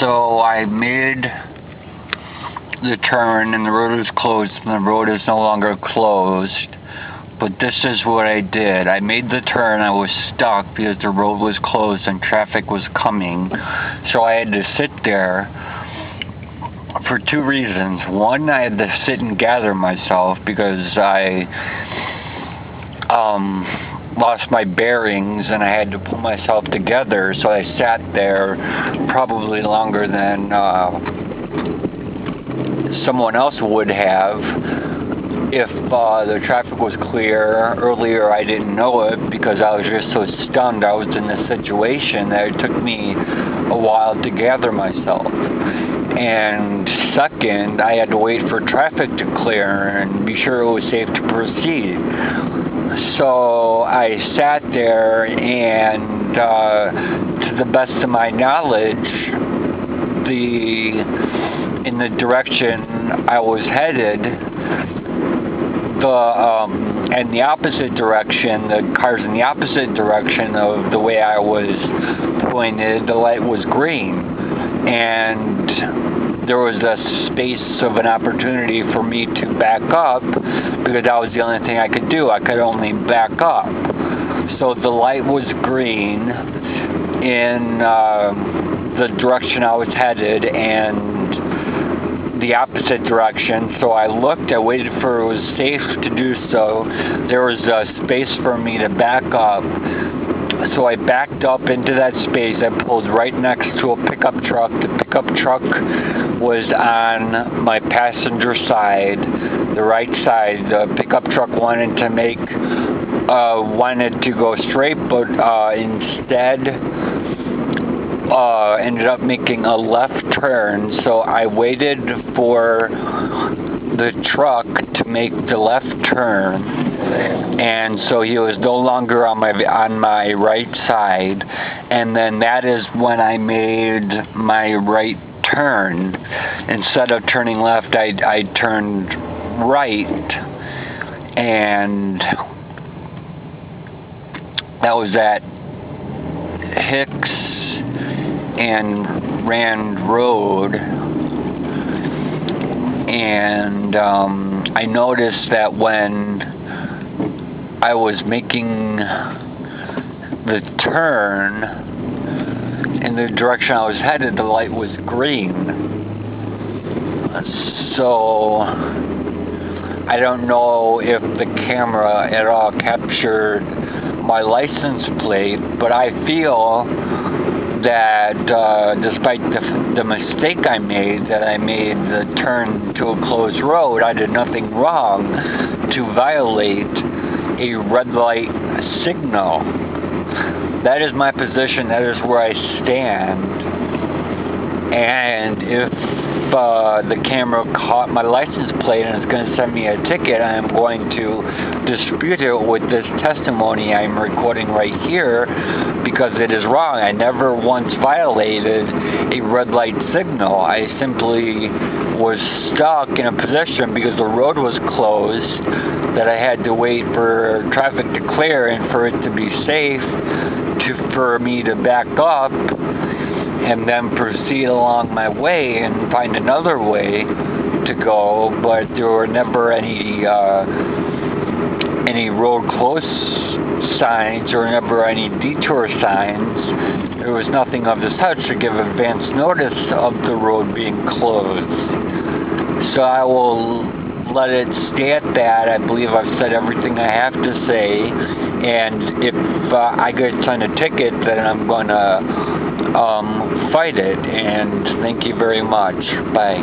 So I made the turn and the road was closed and the road is no longer closed. But this is what I did. I made the turn. I was stuck because the road was closed and traffic was coming. So I had to sit there for two reasons. One, I had to sit and gather myself because I lost my bearings and I had to pull myself together. So I sat there probably longer than someone else would have. If the traffic was clear earlier, I didn't know it because I was just so stunned. I was in a situation that it took me a while to gather myself. And second, I had to wait for traffic to clear and be sure it was safe to proceed. So I sat there and to the best of my knowledge, in the direction I was headed, and the opposite direction, the cars in the opposite direction of the way I was pointed, the light was green. And there was a space of an opportunity for me to back up because that was the only thing I could do. I could only back up. So the light was green in the direction I was headed and the opposite direction. So I looked, I waited for it was safe to do so. There was a space for me to back up. So I backed up into that space. I pulled right next to a pickup truck. The pickup truck was on my passenger side, the right side. The pickup truck wanted to go straight, but instead ended up making a left turn. So I waited for the truck to make the left turn, and so he was no longer on my right side, and then that is when I made my right turn. Instead of turning left, I turned right, and that was at Hicks and Rand Road. And I noticed that when I was making the turn in the direction I was headed, the light was green. So I don't know if the camera at all captured my license plate, but I feel that despite the mistake I made, that I made the turn to a closed road, I did nothing wrong to violate a red light signal. That is my position. That is where I stand. And if the camera caught my license plate and is going to send me a ticket, I am going to dispute it with this testimony I'm recording right here because it is wrong. I never once violated a red light signal. I simply was stuck in a position because the road was closed that I had to wait for traffic to clear and for it to be safe for me to back up and then proceed along my way and find another way to go, but there were never any road close signs or never any detour signs. There was nothing of the such to give advance notice of the road being closed. So I will let it stay at that. I believe I've said everything I have to say, and if I get sent a ticket, then I'm going to fight it. And thank you very much. Bye.